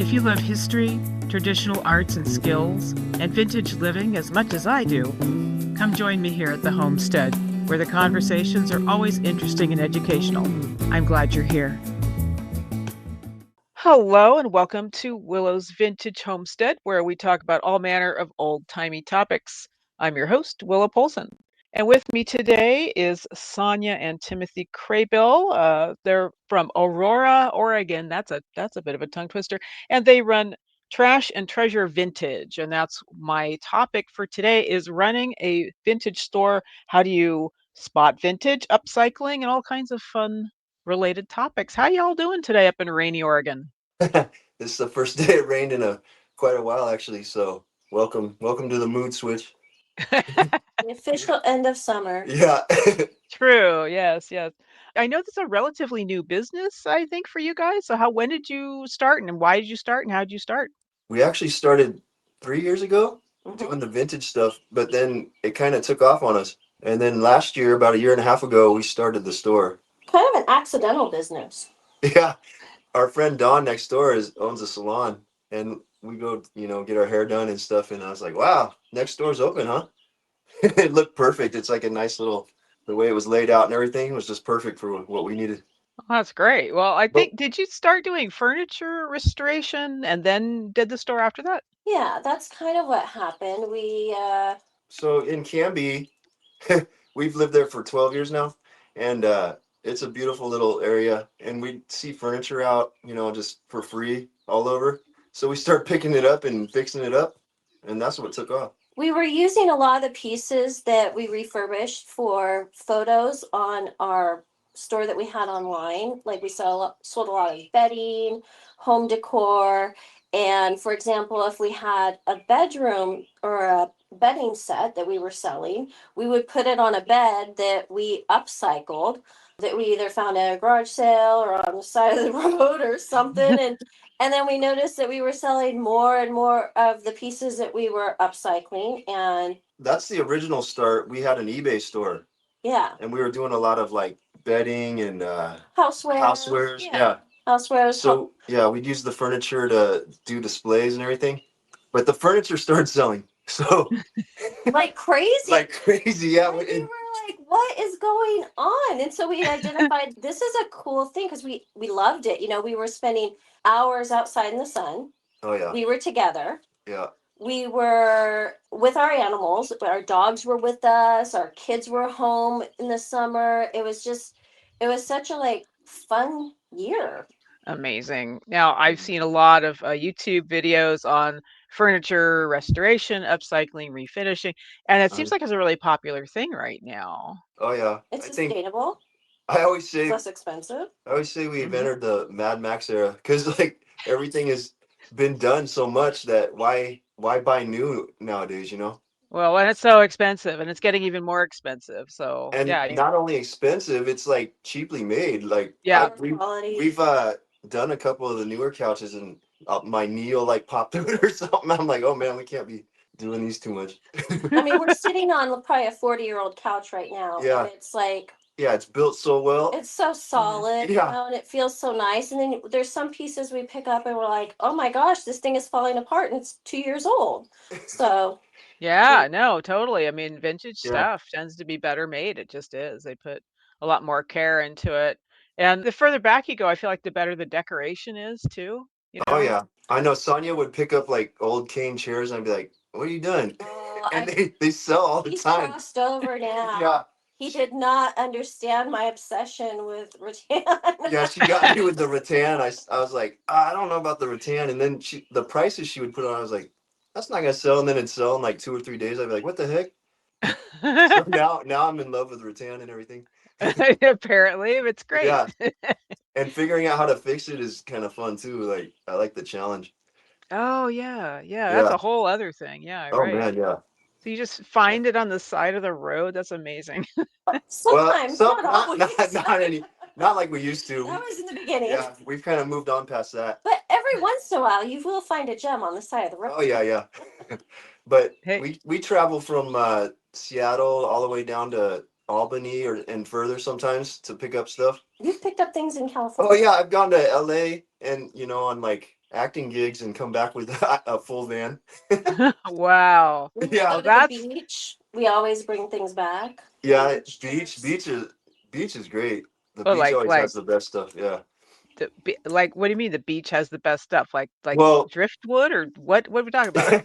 If you love history, traditional arts and skills, and vintage living as much as I do, come join me here at the Homestead, where the conversations are always interesting and educational. I'm glad you're here. Hello, and welcome to Willow's Vintage Homestead, where we talk about all manner of old-timey topics. I'm your host, Willow Polson. And with me today is Sonja and Timothy Krabill. They're from Aurora, Oregon. That's a bit of a tongue twister. And they run Trash and Treasure Vintage. And that's my topic for today is running a vintage store. How do you spot vintage, upcycling, and all kinds of fun related topics. How y'all doing today up in rainy Oregon? This is the first day it rained in quite a while actually, so welcome to the mood switch. The official end of summer. Yeah. True. Yes, yes. I know this is a relatively new business, I think, for you guys. So when did you start and why did you start and how did you start? We actually started 3 years ago Mhm. doing the vintage stuff, but then it kind of took off on us. And then last year, about a year and a half ago, we started the store. Kind of an accidental business. Yeah. Our friend Don next door owns a salon, and we go, get our hair done and stuff. And I was like, wow, next door's open, huh? It looked perfect. It's like a nice little, the way it was laid out and everything was just perfect for what we needed. Oh, that's great. Well, I But think, did you start doing furniture restoration and then did the store after that? Yeah, that's kind of what happened. so in Canby, we've lived there for 12 years now, and it's a beautiful little area, and we see furniture out, just for free all over. So we start picking it up and fixing it up, and that's what took off. We were using a lot of the pieces that we refurbished for photos on our store that we had online. Like we sold a lot of bedding, home decor. And for example, if we had a bedroom or a bedding set that we were selling, we would put it on a bed that we upcycled, that we either found at a garage sale or on the side of the road or something. And then we noticed that we were selling more and more of the pieces that we were upcycling. And That's the original start. We had an eBay store, yeah, and we were doing a lot of like bedding and housewares. Yeah. Housewares. So yeah, we'd use the furniture to do displays and everything, but the furniture started selling. So Like crazy. like crazy, yeah. And we were like, what is going on? And so we identified this is a cool thing because we loved it. We were spending hours outside in the sun. Oh yeah, We were together. yeah. We were with our animals. Our dogs were with us. Our kids were home in the summer. It was such a fun year. Amazing. Now, I've seen a lot of YouTube videos on furniture restoration, upcycling, refinishing, and it seems Um, like it's a really popular thing right now. oh yeah. It's I think sustainable. I always It's say less expensive. we've Mhm. entered the Mad Max era because like everything has been done so much that why buy new nowadays? Well, and it's so expensive, and it's getting even more expensive. So, And yeah, not only expensive, it's like cheaply made. Like yeah. Quality. we've done a couple of the newer couches, and my knee will like pop through it or something. I'm like, oh man, we can't be doing these too much. I mean, we're sitting on probably a 40-year-old couch right now. Yeah. And it's like, Yeah, it's built so well. it's so solid, Yeah. and it feels so nice. And then there's some pieces we pick up and we're like, oh my gosh, this thing is falling apart and it's 2 years old. So, Yeah, no, totally. I mean, vintage Yeah. stuff tends to be better made. It just is. They put a lot more care into it. And the further back you go, I feel like the better the decoration is too, you Oh know? yeah. I know Sonia would pick up like old cane chairs and I'd be like, what are you doing? And they sell all the he's time. crossed over now. Yeah. He did not understand my obsession with rattan. Yeah, she got me with the rattan. I was like, I don't know about the rattan. And then the prices she would put on, I was like, that's not gonna sell. And then it'd sell in like 2 or 3 days. I'd be like, what the heck? So now I'm in love with rattan and everything. Apparently, it's great. Yeah. And figuring out how to fix it is kind of fun too. Like I like the challenge. Oh, yeah. Yeah, that's Yeah. a whole other thing. Yeah, Oh right. man, yeah. So you just find it on the side of the road. That's amazing. Well, Sometimes, not always. not like we used to. That was in the beginning. Yeah, we've kind of moved on past that. But every once in a while, you will find a gem on the side of the road. Oh yeah, yeah. But Hey, we travel from Seattle all the way down to Albany and further sometimes to pick up stuff. You've picked up things in Oh California. yeah, I've gone to LA and on like acting gigs and come back with a full van. Wow. When we Yeah, go Well, to the that's beach, we always bring things back. yeah. Chips. Beach is great. The well, beach like always like has the best stuff. Yeah. like what do you mean the beach has the best stuff? Like Well, driftwood or what are we talking about?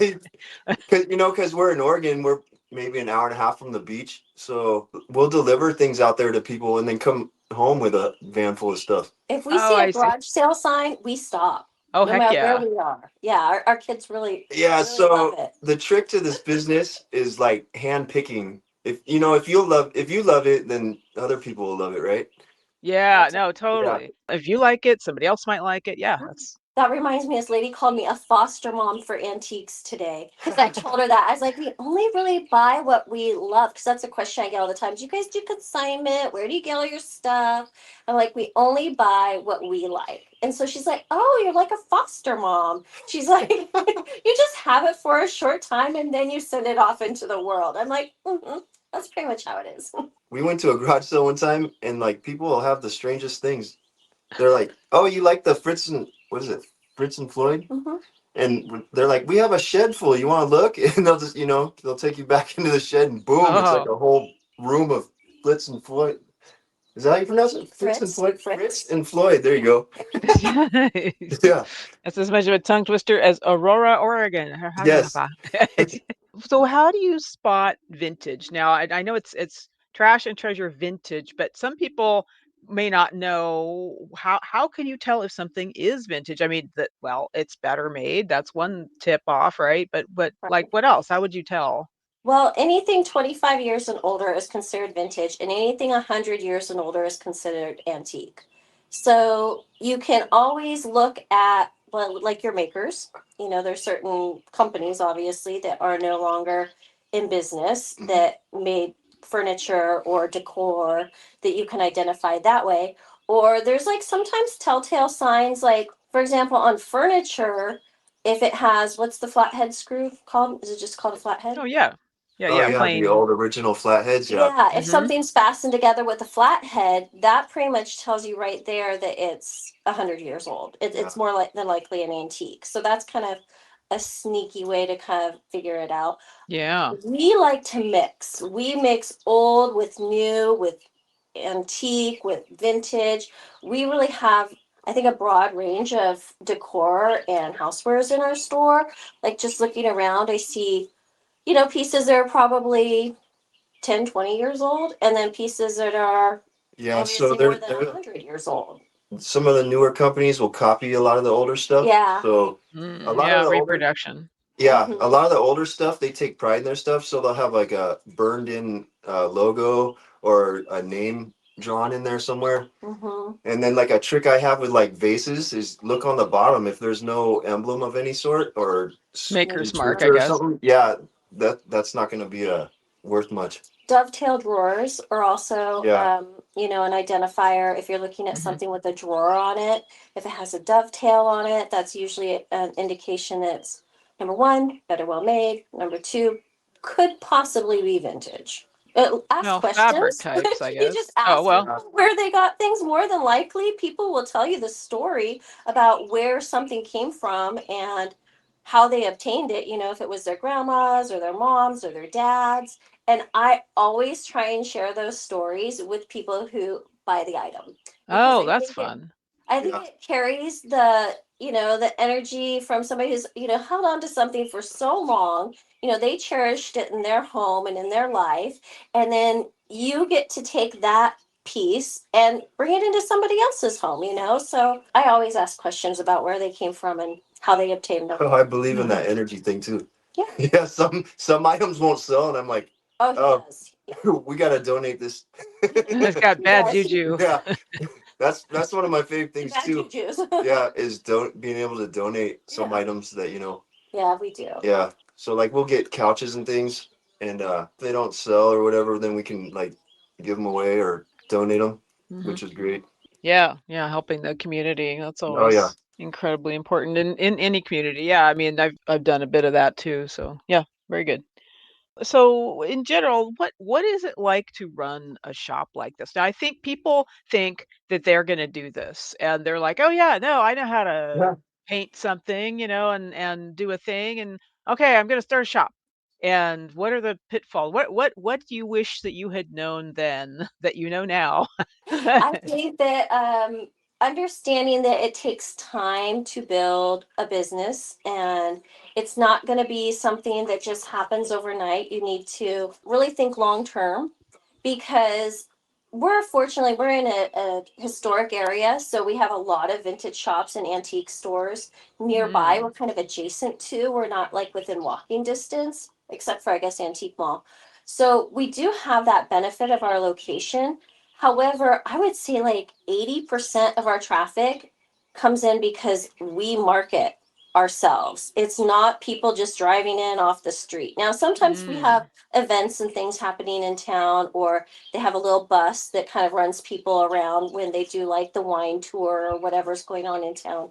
because we're in Oregon, we're maybe an hour and a half from the beach, so we'll deliver things out there to people, and then come home with a van full of stuff. If we Oh, see a I see. garage sale sign, we stop. Oh, No heck matter where yeah. we are. Yeah, our kids Yeah. really love So it. the trick to this business is like hand picking. If you love it, then other people will love it, right? Yeah, That's no, Yeah. totally. If you like it, somebody else might like it. Yeah, that's That reminds me, this lady called me a foster mom for antiques today. Because I told her that. I was like, we only really buy what we love. Because that's a question I get all the time. Do you guys do consignment? Where do you get all your stuff? I'm like, we only buy what we like. And so she's like, oh, you're like a foster mom. She's like, you just have it for a short time and then you send it off into the world. I'm like, that's pretty much how it is. We went to a garage sale one time, and like people will have the strangest things. They're like, "Oh, you like the Fritz and what is it, Fritz and Floyd?" Mhm. And they're like, "We have a shed full. You want to look?" And they'll just, they'll take you back into the shed, and boom, it's like oh. a whole room of Fritz and Floyd. Is that how you pronounce it? Fritz and Fritz, Floyd. Fritz Fritz. and Floyd. There you go. Yeah. That's as much of a tongue twister as Aurora, Oregon. Yes. So how do you spot vintage? Now, I know it's trash and treasure vintage, but some people may not know how can you tell if something is vintage? I mean, that well, it's better made. That's one tip off, right? But like Right. what else? How would you tell? Well, anything 25 years and older is considered vintage, and anything 100 years and older is considered antique. So you can always look at, well, like your makers. You know, there's certain companies, obviously, that are no longer in business that made furniture or decor that you can identify that way. Or there's like sometimes telltale signs, like, for example, on furniture, if it has, what's the flathead screw called? Is it just called a flathead? Oh yeah. Yeah, Oh yeah, yeah, the plain. old original flatheads. Yeah. Yeah, if Mhm. something's fastened together with a flathead, that pretty much tells you right there that it's 100 years old. Yeah. It's more like than likely an antique. So that's kind of a sneaky way to kind of figure it out. Yeah. We like to mix. We mix old with new, with antique, with vintage. We really have, I think, a broad range of decor and housewares in our store. Like just looking around, I see, pieces that are probably 10, 20 years old, and then pieces that are Yeah. So obviously more than 100 years old. some of the newer companies will copy a lot of the older stuff. Yeah. So a lot of Yeah, the older reproduction. Yeah, a Hmm. lot of the older stuff, they take pride in their stuff, so they'll have like a burned in logo or a name drawn in there somewhere. Hmm. And then like a trick I have with like vases is look on the bottom if there's no emblem of any sort or Maker's Maker's mark, I inscription or mark. guess. something. Yeah, that's not going to be worth much. Dovetail drawers are also, Yeah. an identifier. If you're looking at Mhm. something with a drawer on it, if it has a dovetail on it, that's usually an indication it's number one, better well made. Number two, could possibly be vintage. Ask Well, fabric questions. types, I You just guess. Oh, ask well. Yeah. people where they got things. More than likely, people will tell you the story about where something came from and how they obtained it. If it was their grandmas or their moms or their dads, and I always try and share those stories with people who buy the item because Oh, that's I think Yeah. it carries the energy from somebody who's, held on to something for so long. They cherished it in their home and in their life. And then you get to take that piece and bring it into somebody else's home. So I always ask questions about where they came from and how they obtained them. Oh, I believe in fun. that energy thing too. Yeah. Yeah, some items won't sell, and I'm like, Oh, he oh, does. Yeah. we gotta donate this. It's got He bad does. juju. Yeah, that's one of my favorite The things bad too. jujus. Yeah, is don't being able to donate some Yeah. items that Yeah, we do. yeah. So like we'll get couches and things, and if they don't sell or whatever, then we can like give them away or donate them, Mhm. which is great. Yeah, yeah, helping the community. That's Oh yeah. always incredibly important in any community. Yeah, I mean, I've done a bit of that too. So yeah, very good. So in general, what is it like to run a shop like this? Now, I think people think that they're going to do this, and they're like, "Oh yeah, no, I know how to Yeah. paint something, and do a thing, and okay, I'm going to start a shop. And what are the pitfalls? What do you wish that you had known then that you know now? I think that understanding that it takes time to build a business and it's not going to be something that just happens overnight. You need to really think long term because we're in a historic area, so we have a lot of vintage shops and antique stores nearby. We're Mm, kind of adjacent to, we're not like within walking distance, except for I guess Antique Mall. So we do have that benefit of our location. However, I would say like 80% of our traffic comes in because we market ourselves. It's not people just driving in off the street. Now, sometimes we have mm, events and things happening in town, or they have a little bus that kind of runs people around when they do like the wine tour or whatever's going on in town.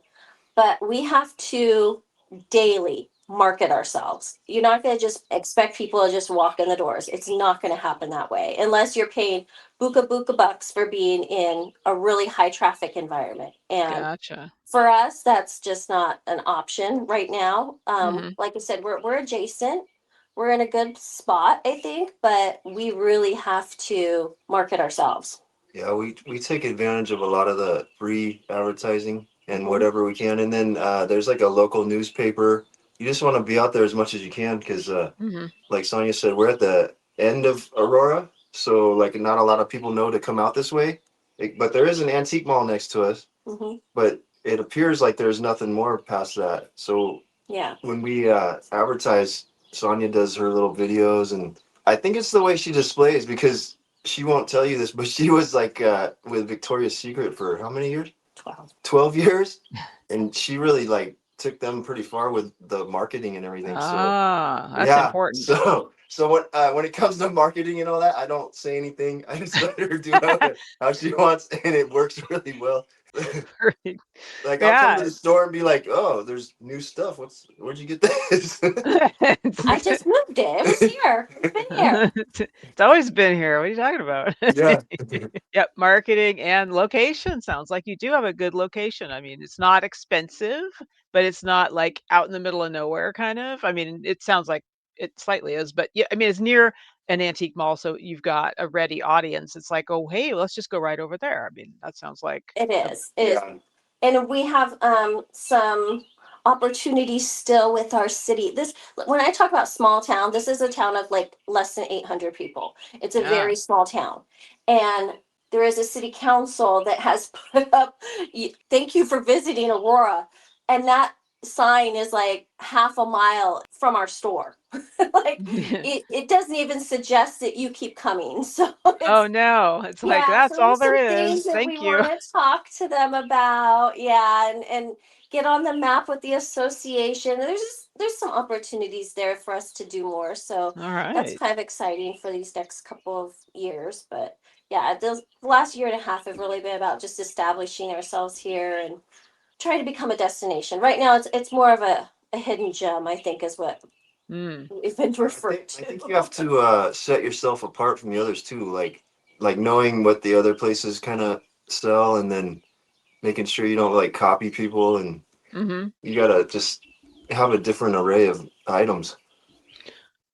But we have to daily market ourselves. You're not going to just expect people to just walk in the doors. It's not going to happen that way unless you're paying buka bucks for being in a really high traffic environment. And gotcha. for us, that's just not an option right now. Hmm. Like I said, we're adjacent. We're in a good spot, I think, but we really have to market ourselves. Yeah, we take advantage of a lot of the free advertising and Mhm. whatever we can. And then there's like a local newspaper. You just want to be out there as much as you can because, Hmm. like Sonja said, we're at the end of Aurora. So, like, not a lot of people know to come out this way. But there is an antique mall next to us, Mhm. but it appears like there's nothing more past that. So, Yeah, when we advertise, Sonia does her little videos, and I think it's the way she displays because she won't tell you this, but she was like with Victoria's Secret for how many years? 12. 12 years, and she really like took them pretty far with the marketing and everything. So Ah, that's yeah, important. so when it comes to marketing and all that, I don't say anything. I just let her do how she wants, and it works really well. Right. Like I'll come to Yeah. the store and be like, "Oh, there's new stuff. Where'd you get this?" I just moved it. It was here. It's been here. It's always been here. What are you talking about? Yeah. Yep, marketing and location. Sounds like you do have a good location. I mean, it's not expensive, but it's not like out in the middle of nowhere kind of. I mean, it sounds like it slightly is, but yeah, I mean, it's near an antique mall, so you've got a ready audience. It's like, oh, hey, let's just go right over there. I mean, that sounds like It a is. It is. Yeah. And we have some opportunities still with our city. This when I talk about small town, this is a town of like less than 800 people. It's a yeah. very small town. And there is a city council that has put up thank you for visiting Aurora. And that sign is like half a mile from our store. Like it doesn't even suggest that you keep coming. So Oh it's no, it's like yeah, so that's all there's there some is. things that we Thank you. want to talk to them about. Yeah, and get on the map with the association. There's some opportunities there for us to do more. So All that's right. kind of exciting for these next couple of years. But yeah, the last year and a half have really been about just establishing ourselves here and trying to become a destination. Right now it's more of a hidden gem, I think is what Mm. we've been referred I think to. you have to set yourself apart from the others too, like knowing what the other places kind of sell, and then making sure you don't like copy people, and Mhm. you gotta just have a different array of items.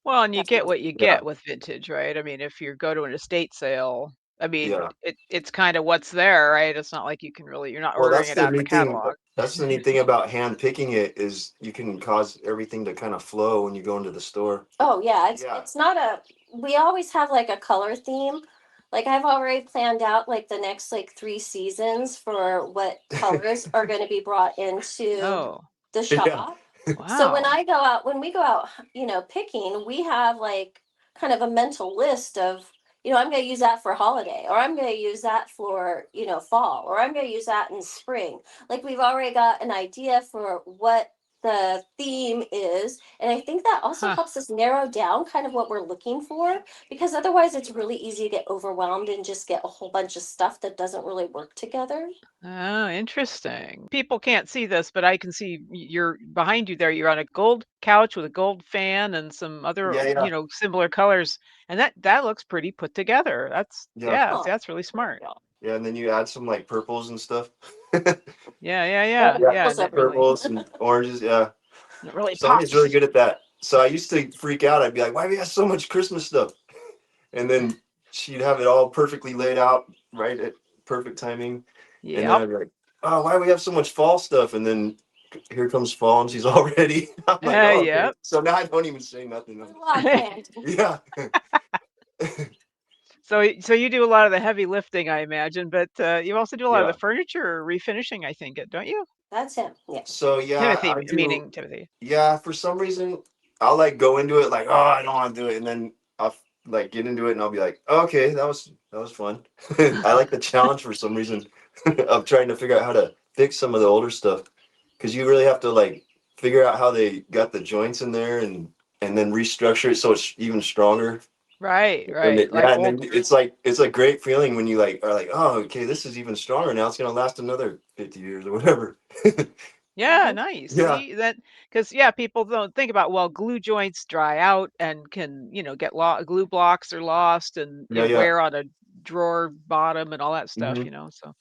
Well, and you get Definitely. what you Yeah, get with vintage, right? I mean, if you go to an estate sale, I mean, yeah. it's kind of what's there, right? It's not like you can really you're not Well, ordering that's it the out of a neat thing. catalog. That's the neat thing about hand picking it is you can cause everything to kind of flow when you go into the store. Oh yeah, Yeah. it's not a we always have like a color theme. Like I've already planned out like the next like 3 seasons for what colors are going to be brought into Oh, the Yeah. shop. So wow. when we go out, picking, we have like kind of a mental list of, I'm going to use that for holiday, or I'm going to use that for, fall, or I'm going to use that in spring. Like we've already got an idea for what the theme is. And I think that also Huh. helps us narrow down kind of what we're looking for, because otherwise it's really easy to get overwhelmed and just get a whole bunch of stuff that doesn't really work together. Oh, interesting. People can't see this, but I can see you're behind you there. You're on a gold couch with a gold fan and some other, Yeah, yeah, similar colors, and that looks pretty put together. That's yeah, yeah, Oh, that's really thank smart. y'all. yeah. And then you add some like purples and stuff. Yeah. Purples That everywhere. Purples and oranges. Yeah. it really Sonya's really pops. good at that. So I used to freak out. I'd be like, why do we have so much Christmas stuff? And then she'd have it all perfectly laid out, right at perfect timing. And then Yep. I'd be like, oh, why do we have so much fall stuff? And then here comes fall and she's all ready. I'm like, oh, okay. Yep. So now I don't even say nothing. A lot planned. Yeah. So you do a lot of the heavy lifting, I imagine, but you also do a lot of the Yeah. furniture refinishing, I think, don't you? That's him. Yeah. So yeah, Timothy, I do. meaning Timothy. Yeah, for some reason, I'll like go into it like, oh, I don't want to do it, and then I'll like get into it, and I'll be like, oh, okay, that was fun. I like the challenge for some reason of trying to figure out how to fix some of the older stuff, because you really have to like figure out how they got the joints in there, and then restructure it so it's even stronger. Right. Like Yeah, and then old. it's a great feeling when you like are like, oh, okay, this is even stronger now. It's gonna last another 50 years or whatever. Yeah, Mhm. nice. Yeah, See that because people don't think about well, glue joints dry out and can get glue blocks are lost and yeah. wear on a drawer bottom and all that stuff. Hmm. So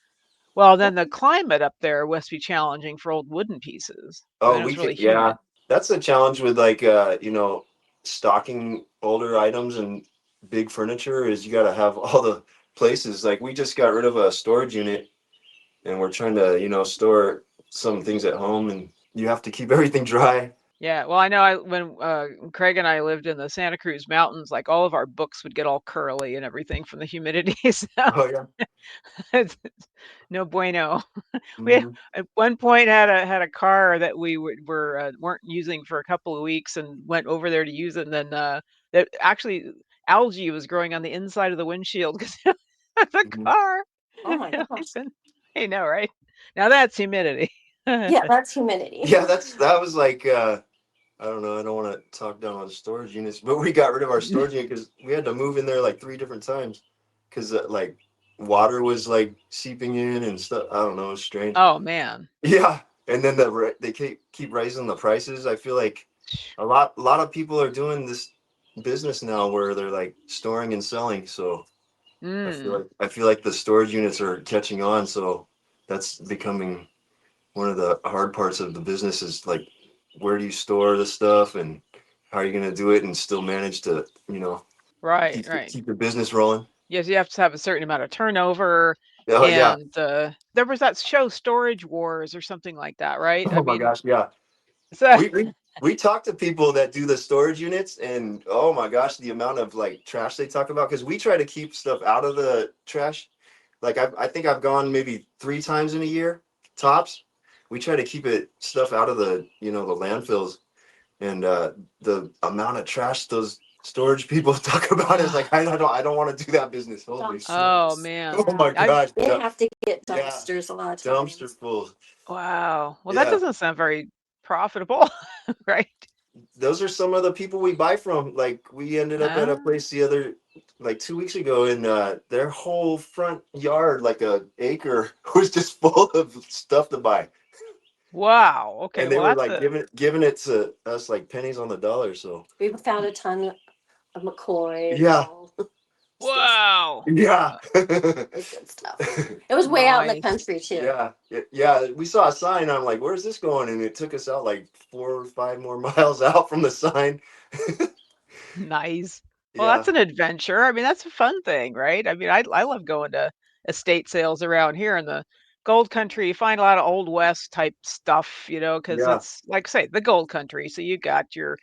well, then the climate up there must be challenging for old wooden pieces. 'Cause I Oh, know we it's could, really yeah. humid. That's the challenge with like stocking older items and big furniture is you got to have all the places. Like we just got rid of a storage unit and we're trying to, store some things at home and you have to keep everything dry. Yeah, well, I know when Craig and I lived in the Santa Cruz Mountains, like all of our books would get all curly and everything from the humidity. So Oh yeah. it's no bueno. We Hmm. at one point had a car that we weren't using for a couple of weeks and went over there to use it, and then that actually algae was growing on the inside of the windshield because of the Hmm. car. Oh my gosh. I know, right? Now that's humidity. Yeah, that's humidity. Yeah, that was like I don't know, I don't want to talk down on storage units, but we got rid of our storage unit because we had to move in there like three different times because like water was like seeping in and stuff. I don't know, it was strange. Oh man. Yeah, and then they keep raising the prices. I feel like a lot of people are doing this business now where they're like storing and selling. So Mm, I feel like the storage units are catching on. So that's becoming one of the hard parts of the business is like where do you store the stuff and how are you going to do it and still manage to right, keep right. keep the business rolling. Yes, you have to have a certain amount of turnover, Oh yeah. and there was that show Storage Wars or something like that, right? I Oh my mean, gosh, yeah. so We talk to people that do the storage units and oh my gosh, the amount of like trash they talk about because we try to keep stuff out of the trash. Like I think I've gone maybe 3 times in a year tops. We try to keep it stuff out of the the landfills and the amount of trash those storage people talk about is like I don't want to do that business. Holy oh Dumpsters. man, oh my I gosh, They yeah, have to get yeah, dumpsters a lot of dumpster times. full. wow. Well, that Yeah. doesn't sound very profitable, right? Those are some of the people we buy from. Like we ended up at a Ah, place the other like 2 weeks ago and their whole front yard, like a acre, was just full of stuff to buy. wow. Okay, And they well were that's like a giving it to us like pennies on the dollar. So We found a ton of McCoy. yeah. wow. Yeah. Good stuff. It was way out in the Nice, country too. Yeah. We saw a sign. I'm like, where's this going? And it took us out like 4 or 5 more miles out from the sign. nice. Well, that's Yeah. an adventure. I mean, that's a fun thing, right? I mean, I love going to estate sales around here in the gold country. You find a lot of old west type stuff, because Yeah. it's like say the gold country. So you got your,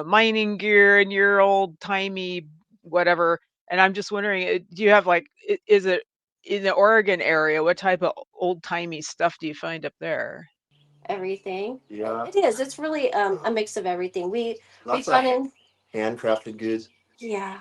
mining gear and your old timey whatever. And I'm just wondering, do you have like, is it in the Oregon area? What type of old timey stuff do you find up there? Everything. Yeah. It is. It's really a mix of everything. We've Lots of gone in. handcrafted goods. Yeah.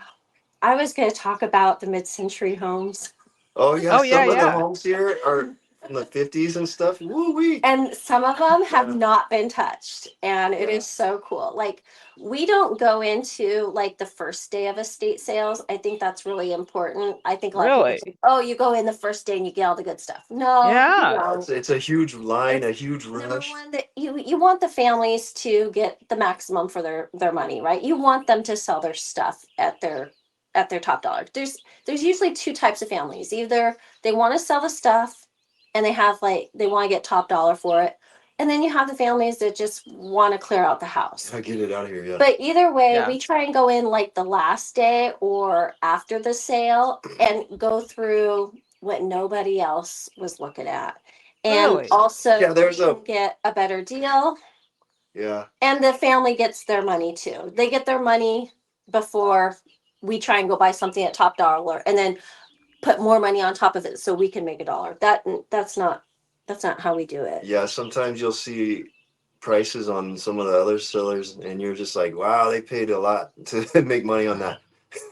I was going to talk about the mid-century homes. Oh yeah, Oh yeah, some of the yeah. homes here are from the 50s and stuff. Woo wee. And some of them have Yeah. not been touched, and it Yeah. is so cool. Like we don't go into like the first day of estate sales. I think that's really important. I think a lot of people Really? think, oh, you go in the first day and you get all the good stuff. No, you Yeah. don't. It's a huge line, It's a huge number rush. one that you want the families to get the maximum for their money, right? You want them to sell their stuff at their top dollar. There's usually two types of families. Either they want to sell the stuff and they have like, they want to get top dollar for it. And then you have the families that just want to clear out the house. I get it out of here. Yeah. But either way, Yeah. we try and go in like the last day or after the sale and go through what nobody else was looking at. And Really? also Yeah, there's we can get a better deal. Yeah. And the family gets their money too. They get their money before we try and go buy something at top dollar and then put more money on top of it so we can make $1. That's not how we do it. Yeah. Sometimes you'll see prices on some of the other sellers, and you're just like, wow, they paid a lot to make money on that.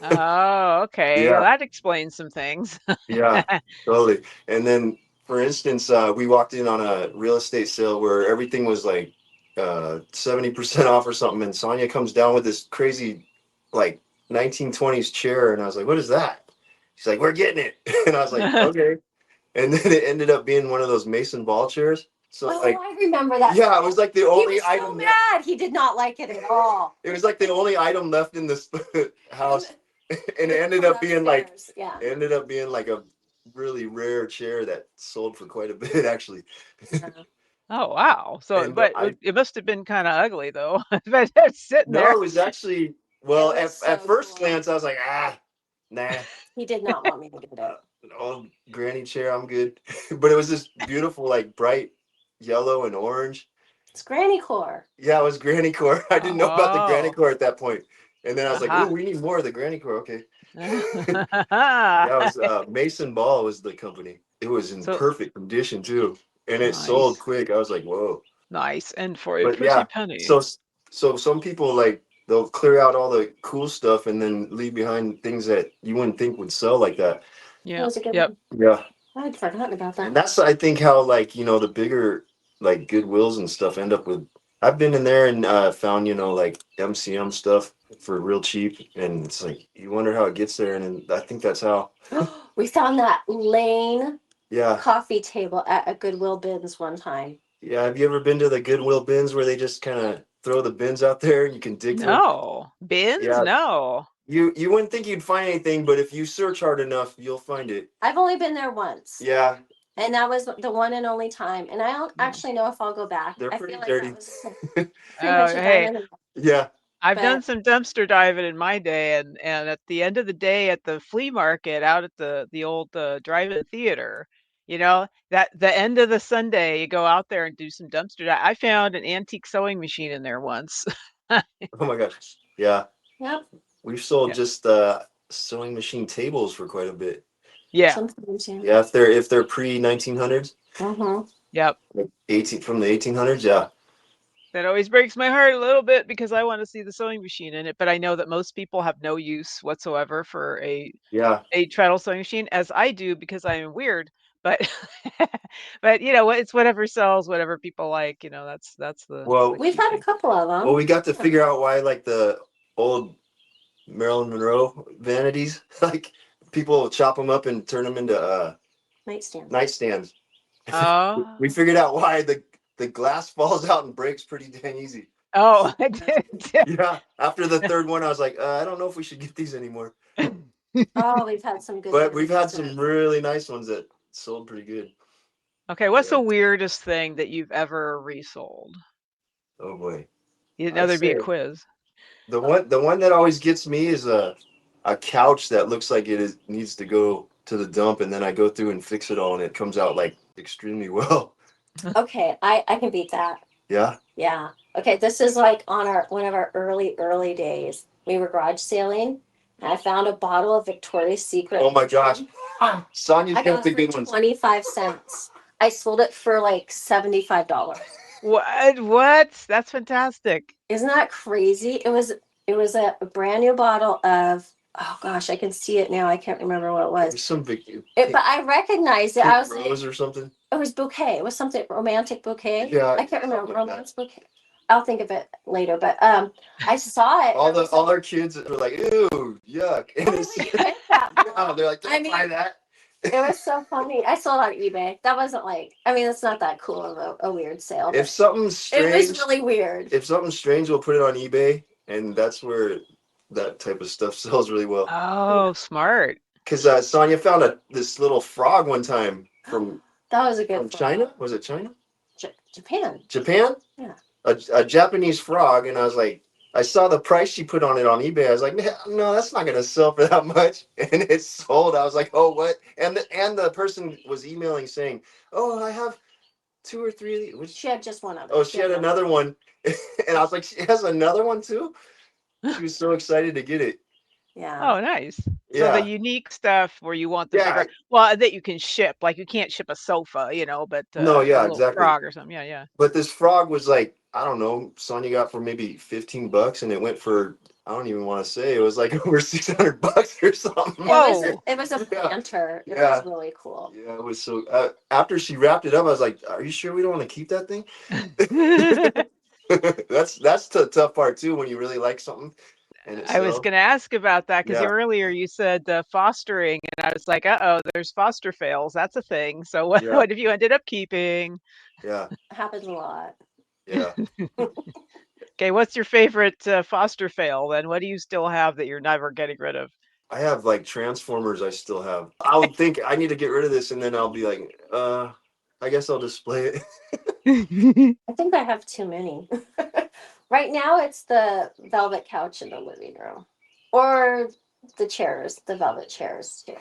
Oh, okay. Well, Yeah. that explains some things. Yeah. Totally. And then, for instance, we walked in on a real estate sale where everything was like 70% off or something, and Sonja comes down with this crazy like 1920s chair, and I was like, what is that? She's like, we're getting it. And I was like, okay. And then it ended up being one of those Mason ball chairs. So like, I remember that. yeah, it was like the He only was so item mad. He did not like it at all. it was like the only item left in this house. And it ended up being like yeah. it ended up being like a really rare chair that sold for quite a bit, actually. Oh, wow. So, And but it must have been kind of ugly though. But it's sitting no, there. it was actually, well, It was at so first cool. glance, I was like, nah, He did not want me to get it. an old granny chair, I'm good. But it was this beautiful, like bright yellow and orange. It's granny core. Yeah, it was granny core. I didn't know about the granny Oh. core at that point. And then I was like, Aha. ooh, we need more of the granny core. Okay. Yeah. Yeah, it was Mason Ball was the company. It was in So perfect condition too, and it sold nice. quick. I was like, whoa. Nice. And for a But pretty yeah, penny. so some people like they'll clear out all the cool stuff and then leave behind things that you wouldn't think would sell like that. That Yeah. was a good Yep. one. Yeah, I'd forgotten about and that. that's I think how like the bigger like Goodwills and stuff end up with. I've been in there and found like MCM stuff for real cheap, and it's like you wonder how it gets there, and I think that's how. We found that Lane Yeah. coffee table at a Goodwill bins one time. Yeah, have you ever been to the Goodwill bins where they just kind of throw the bins out there and you can dig through them? No. Bins? Yeah, No. you wouldn't think you'd find anything, but if you search hard enough, you'll find it. I've only been there once. Yeah, And that was the one and only time. And I don't actually know if I'll go back. they're I pretty feel like dirty. that was pretty Oh, much a hey, diamond. Yeah. I've done But some dumpster diving in my day, and at the end of the day at the flea market out at the old drive-in theater, that the end of the Sunday, you go out there and do some dumpster dive. I found an antique sewing machine in there once. Oh my gosh. Yeah, yep. we've sold Yeah. just sewing machine tables for quite a bit. Yeah. Sometimes, yeah. Yeah, if they're pre 1900s, Mm-hmm. Yep. like 18 from the 1800s. Yeah. That always breaks my heart a little bit because I want to see the sewing machine in it, but I know that most people have no use whatsoever for Yeah. a treadle sewing machine, as I do because I am weird. But but it's whatever sells, whatever people like. That's the Well, We've key had a thing. couple of them. we got to figure out why like the old Marilyn Monroe vanities, like people chop them up and turn them into Nightstand. nightstands. Oh, We figured out why the glass falls out and breaks pretty dang easy. oh, I did. Yeah. After the third one, I was like, I don't know if we should get these anymore. Oh, we've had some good But ones. we've had some really nice ones that sold pretty good. Okay, what's Yeah. the weirdest thing that you've ever resold? Oh boy. Now I'd there'd be a say quiz. the one that always gets me is a couch that looks like needs to go to the dump, and then I go through and fix it all, and it comes out like extremely well. Okay, I can beat that. Yeah. Yeah. Okay, this is like on one of our early days. We were garage sailing, and I found a bottle of Victoria's Secret. Oh my gosh. Sonya's I got got the it good for ones. 25 cents. I sold it for like $75. What? That's fantastic. Isn't that crazy? It was a brand new bottle of, oh gosh, I can see it now. I can't remember what it was. There's some big But I recognized it. I was like, rose or something. it was bouquet. It was something romantic bouquet. Yeah, I can't remember. something like that. Romance bouquet. I'll think of it later. But I saw it. All our kids were like, ew, yuck. And it's, yeah, they're like, don't buy that. It was so funny. I sold on eBay. That wasn't like, I mean, it's not that cool of a weird sale. If something's strange, it was really weird. If something's strange, we'll put it on eBay, and that's where that type of stuff sells really well. Oh, smart. Because Sonya found this little frog one time from That was a good From frog. China? Was it China? Japan. Japan? Yeah. A Japanese frog, and I was like, I saw the price she put on it on eBay. I was like, no, that's not gonna sell for that much, and it sold. I was like, oh, what? And the person was emailing saying, oh, I have 2 or 3 of these. She had just one of them. Oh, she had another one, and I was like, she has another one too. She was so excited to get it. Yeah. Oh, nice. So Yeah. the unique stuff where you want the Yeah. bigger, well, that you can ship, like you can't ship a sofa, you know, but No, a yeah, little exactly. frog or something. Yeah, yeah. But this frog was like, I don't know, Sonja got for maybe $15, and it went for, I don't even want to say, it was like over $600 or something. Whoa. It was a planter. It Yeah. was really cool. Yeah, it was so. After she wrapped it up, I was like, "Are you sure we don't want to keep that thing?" That's the tough part too, when you really like something, and it I was sells. going to ask about that because Yeah. earlier you said fostering, and I was like, uh-oh, there's foster fails. That's a thing. So what, Yeah. what have you ended up keeping? Yeah. It happens a lot. Yeah. Okay, what's your favorite foster fail then? What do you still have that you're never getting rid of? I have like Transformers. I still have. I would think I need to get rid of this, and then I'll be like, I guess I'll display it. I think I have too many. Right now, it's the velvet couch in the living room, or the chairs, the velvet chairs too.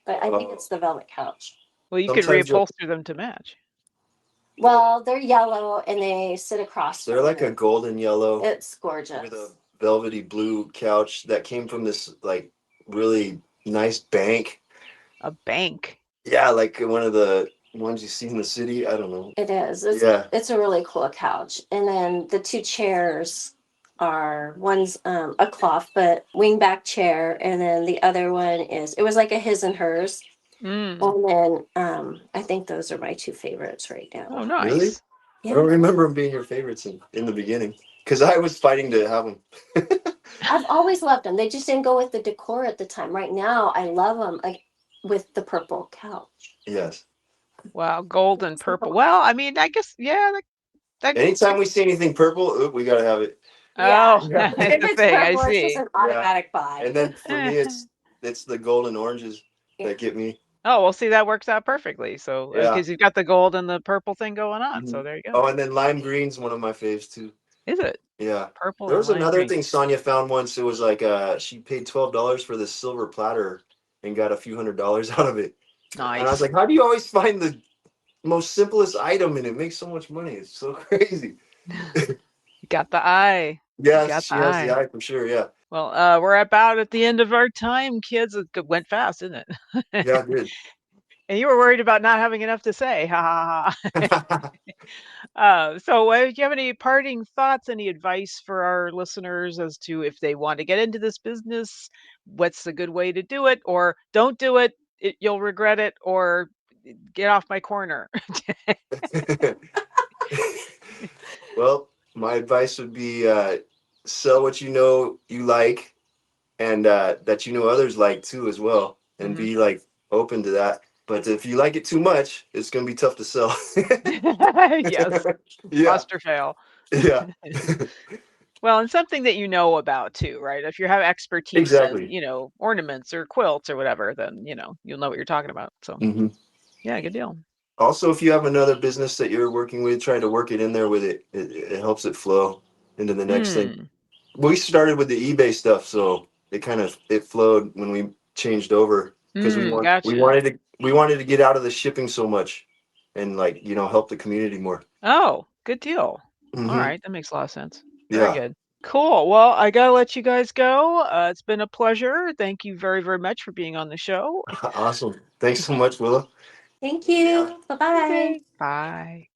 But I think it's the velvet couch. Well, you could Sometimes you'll- reupholster them to match. Well, they're yellow and they sit across. They're like a golden yellow It's gorgeous. with a velvety blue couch that came from this like really nice bank. A bank. Yeah, like one of the ones you see in the city. I don't know. It is. It's a really cool couch. And then the two chairs are, one's a cloth but wingback chair, and then the other one it was like a his and hers. Mm. And then I think those are my two favorites right now. Oh, nice. Really? Yeah. I don't remember them being your favorites in the beginning, because I was fighting to have them. I've always loved them. They just didn't go with the decor at the time. Right now, I love them, like with the purple couch. Yes. Wow, gold and purple. Well, I mean, I guess, yeah. Anytime we see anything purple, we gotta have it. Oh, Yeah. that's If the it's thing. I purple, it's just see. an automatic buy. And then for me, it's the gold and oranges that get me. Oh, well, see, that works out perfectly. So, Yeah. because you've got the gold and the purple thing going on. So Mhm. there you go. Oh, and then lime green's one of my faves too. Is it? Yeah. Purple There and was lime another green. thing Sonja found once. It was like she paid $12 for this silver platter and got a few $100s out of it. Nice. And I was like, how do you always find the most simplest item and it makes so much money? It's so crazy. You got the eye. Yeah, got she the has eye. the eye for sure. Yeah. Well, we're about at the end of our time, kids. It went fast, didn't it? Yeah, good. And you were worried about not having enough to say. Ha ha ha. So, do you have any parting thoughts, any advice for our listeners as to if they want to get into this business, what's a good way to do it, or don't do it, you'll regret it, or get off my corner? Well, my advice would be sell what you know you like, and that you know others like too as well, and Mhm. be like open to that. But if you like it too much, it's gonna be tough to sell. Yes, Yeah. foster fail. Yeah. Well, and something that you know about too, right? If you have expertise Exactly. in, ornaments or quilts or whatever, then you'll know what you're talking about. So, Mhm. yeah, good deal. Also, if you have another business that you're working with, try to work it in there with it. It helps it flow into the next thing. Hmm. We started with the eBay stuff, so it flowed when we changed over, because Gotcha. we wanted to get out of the shipping so much, and help the community more. Oh, good deal. All Mhm. right, that makes a lot of sense. Very Yeah. good. Cool. Well, I gotta let you guys go. It's been a pleasure. Thank you very, very much for being on the show. Awesome. Thanks so much, Willa. Thank you. Bye-bye. Okay. Bye.